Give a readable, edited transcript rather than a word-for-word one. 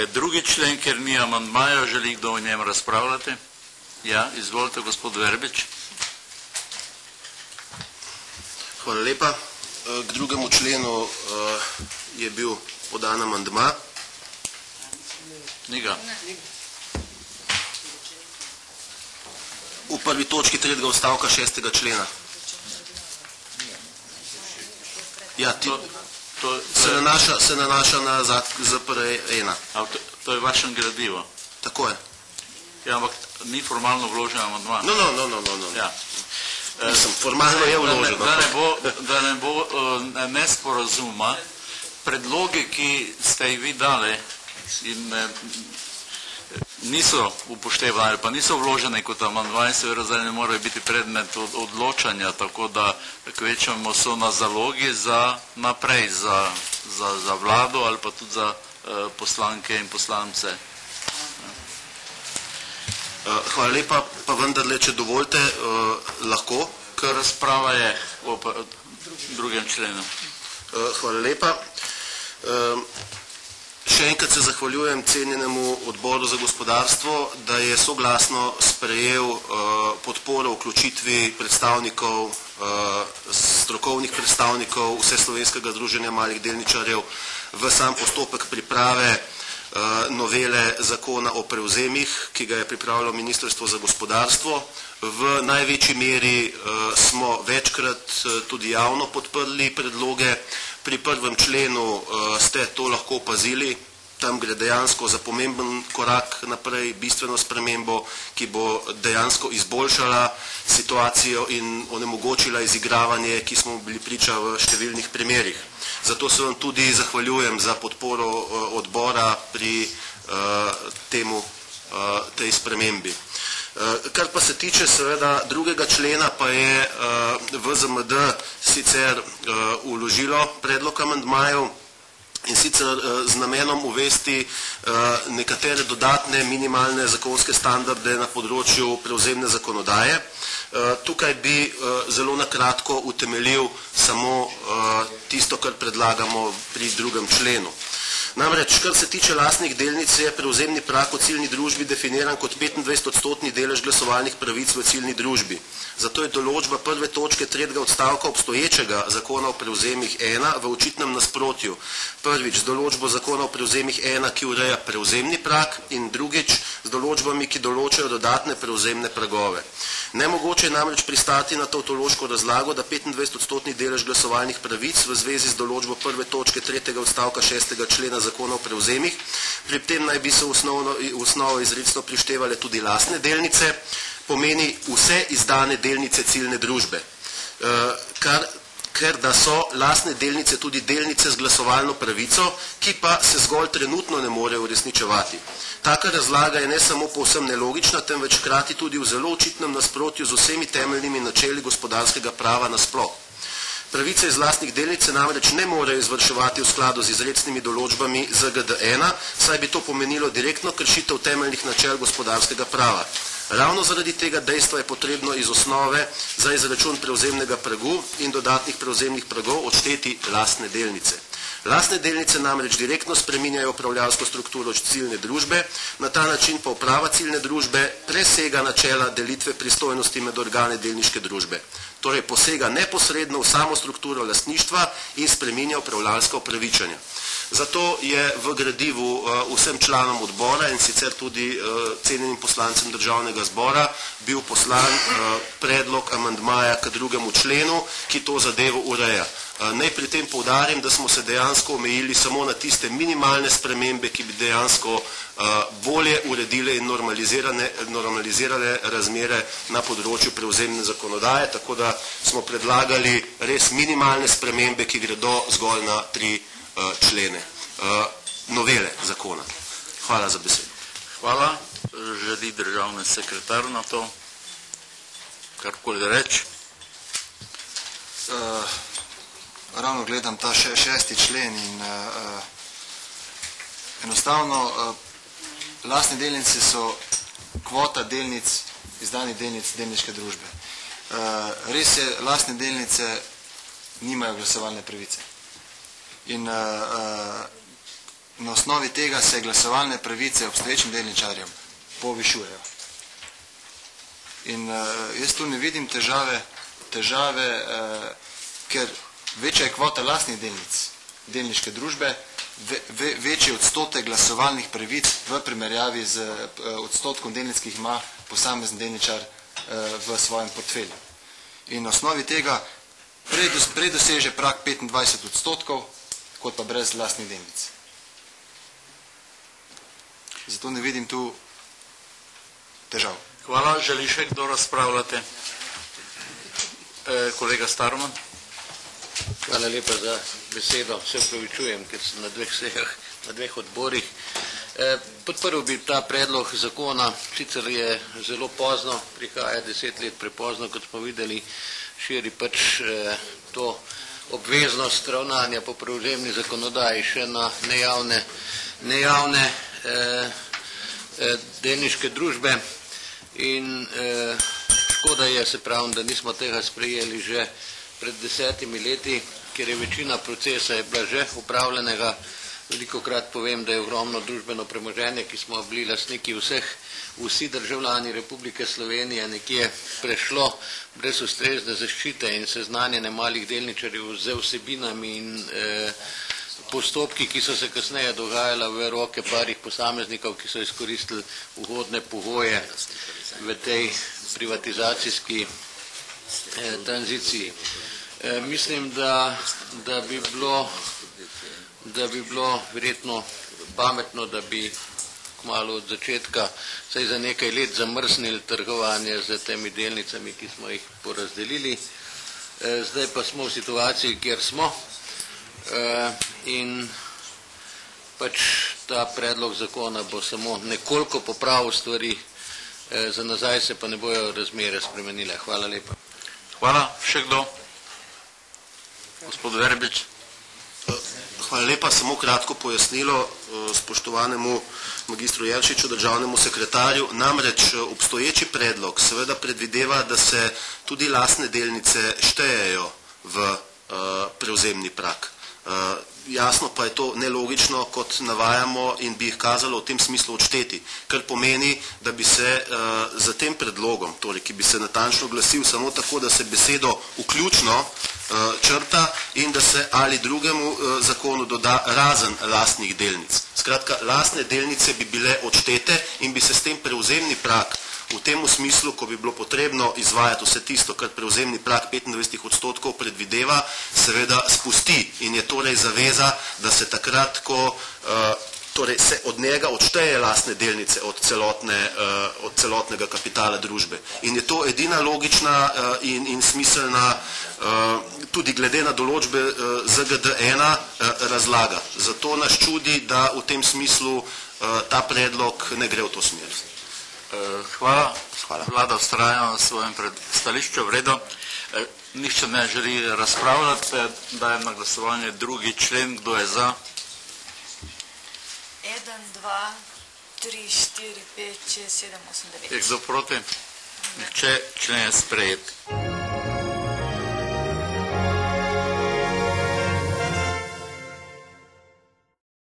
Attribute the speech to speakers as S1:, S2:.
S1: Drugi člen, ker ni amandmaja, želi kdo o njem razpravljati? Ja, izvolite, gospod Verbič.
S2: Hvala lepa. K drugemu členu je bil podan amandma.
S1: Ni ga.
S2: V prvi točki 3. odstavka 6. člena. Ja, se nanaša na ZPR-1.
S1: To je vašem gradivo.
S2: Tako je.
S1: Ja, ampak ni formalno vložen amandma.
S2: No.
S1: Ja.
S2: Mislim, formalno je vložen.
S1: Da ne bo nesporazuma, predloge, ki ste jih vi dali in niso upoštevani, pa niso vložene kot amandma in seveda zdaj ne morajo biti predmet odločanja, tako da kvečemo so na zalogi za naprej, za vlado ali pa tudi za poslanke in poslance.
S2: Hvala lepa, pa vendarle, če dovolite, lahko.
S1: Ker razprava je o drugem členu.
S2: Hvala lepa. Še enkrat se zahvaljujem cenjenemu odboru za gospodarstvo, da je soglasno sprejel podporo vključitvi predstavnikov, strokovnih predstavnikov Vseslovenskega združenja malih delničarjev v sam postopek priprave novele zakona o prevzemih, ki ga je pripravilo Ministrstvo za gospodarstvo. V največji meri smo večkrat tudi javno podprli predloge. Pri prvem členu ste to lahko opazili, tam gre dejansko za pomemben korak naprej, bistveno spremembo, ki bo dejansko izboljšala situacijo in onemogočila izigravanje, ki smo bili priča v številnih primerih. Zato se vam tudi zahvaljujem za podporo odbora pri tej spremembi. Kar pa se tiče seveda drugega člena, pa je VZMD sicer vložilo predlog amandmajev in sicer z namenom uvesti nekatere dodatne minimalne zakonske standarde na področju prevzemne zakonodaje. Tukaj bi zelo na kratko utemeljil samo tisto, kar predlagamo pri drugem členu. Namreč, kar se tiče lastnih delnic, je prevzemni prag v ciljni družbi definiran kot 25% delež glasovalnih pravic v ciljni družbi. Zato je določba prve točke 3. odstavka obstoječega zakona o prevzemih 1 v očitnem nasprotju. Prvič, z določbo zakona o prevzemih 1, ki ureja prevzemni prag, in drugič, z določbami, ki določajo dodatne prevzemne pragove. Nemogoče je namreč pristati na tautološko razlago, da 25% delež glasovalnih pravic v zvezi z določbo prve točke 3. odstavka 6. člena zakona o prevzemih, pri tem naj bi se v osnovo izrecno prištevale tudi lastne delnice, pomeni vse izdane delnice ciljne družbe. Ker da so lastne delnice tudi delnice z glasovalno pravico, ki pa se zgolj trenutno ne morejo uresničevati. Taka razlaga je ne samo povsem nelogična, temveč hkrati tudi v zelo očitnem nasprotju z vsemi temeljnimi načeli gospodarskega prava nasploh. Pravice iz lastnih delnic se namreč ne morejo izvrševati v skladu z izrecnimi določbami ZGD-1, saj bi to pomenilo direktno kršitev temeljnih načel gospodarskega prava. Ravno zaradi tega dejstva je potrebno iz osnove za izračun prevzemnega pragu in dodatnih prevzemnih pragov odšteti lastne delnice. Lastne delnice namreč direktno spreminjajo upravljalsko strukturo ciljne družbe, na ta način pa uprava ciljne družbe presega načela delitve pristojnosti med organe delniške družbe. Torej posega neposredno v samo strukturo lastništva in spreminja upravljalska upravičenja. Zato je v gradivu vsem članom odbora in sicer tudi cenjenim poslancem državnega zbora bil poslan predlog amandmaja k drugemu členu, ki to zadevo ureja. Naj pri tem poudarim, da smo se dejansko omejili samo na tiste minimalne spremembe, ki bi dejansko bolje uredile in normalizirale razmere na področju prevzemne zakonodaje, tako da smo predlagali res minimalne spremembe, ki gredo zgolj na 3 člene novele zakona. Hvala za besedo.
S1: Hvala. Želi državni sekretar na to karkoli reči?
S3: Ravno gledam ta 6. člen in enostavno lastne delnice so kvota delnic, izdanih delnic delniške družbe. Res je, lastne delnice nimajo glasovalne pravice. In Na osnovi tega se glasovalne pravice obstoječim delničarjem povišujejo. In jaz tu ne vidim težave, ker večja je kvota lastnih delnic delniške družbe, večji odstotek glasovalnih pravic v primerjavi z odstotkom delnic, ki jih ima posamezen delničar v svojem portfelju. In na osnovi tega prej doseže prag 25 odstotkov, kot pa brez lastnih delnic. Zato ne vidim tu težav.
S1: Hvala. Želi še kdo razpravljati? Kolega Starman.
S4: Hvala lepa za besedo. Se opravičujem, ker sem na dveh sejah, na dveh odborih. Podprl bi ta predlog zakona, sicer je zelo pozno, prihaja 10 let prepozno, kot smo videli, širi pač to obveznost ravnanja po prevzemni zakonodaji še na nejavne delniške družbe in škoda je, se pravim, da nismo tega sprejeli že pred 10 leti, ker je večina procesa je bila že upravljenega. Velikokrat povem, da je ogromno družbeno premoženje, ki smo bili lastniki vsi državljani Republike Slovenije, nekje prešlo brez ustrezne zaščite in seznanjene malih delničarjev z vsebinami in postopki, ki so se kasneje dogajala v roke parih posameznikov, ki so izkoristili ugodne pogoje v tej privatizacijski tranziciji. Mislim, da bi bilo verjetno pametno, da bi kmalu od začetka saj za nekaj let zamrznili trgovanje z temi delnicami, ki smo jih porazdelili. Zdaj pa smo v situaciji, kjer smo in pač ta predlog zakona bo samo nekoliko popravil stvari, za nazaj se pa ne bojo razmere spremenile. Hvala lepa.
S1: Hvala. Še kdo? Gospod Verbič.
S2: Hvala lepa, samo kratko pojasnilo spoštovanemu magistru Jelšiču, državnemu sekretarju. Namreč obstoječi predlog seveda predvideva, da se tudi lastne delnice štejejo v prevzemni prag. Jasno pa je to nelogično, kot navajamo in bi jih kazalo v tem smislu odšteti, kar pomeni, da bi se za tem predlogom, torej, ki bi se natančno glasil samo tako, da se besedo vključno črta in da se ali drugemu zakonu doda razen lastnih delnic. Skratka, lastne delnice bi bile odštete in bi se s tem prevzemni prag v tem smislu, ko bi bilo potrebno izvajati vse tisto, kar prevzemni prag 25 odstotkov predvideva, seveda spusti in je torej zaveza, da se takrat, ko torej se od njega odšteje lastne delnice od celotnega kapitala družbe. In je to edina logična in smiselna, tudi glede na določbe ZGD-1 razlaga. Zato nas čudi, da v tem smislu ta predlog ne gre v to smer.
S1: Hvala. Vlada vztraja na svojem stališču. V redu. Nihče ne želi razpravljati. Dajem na glasovanje 2. člen. Kdo je za?
S5: 1, 2, 3, 4, 5, 6, 7, 8, 9.
S1: Je kdo proti? Nihče. Člen je sprejet.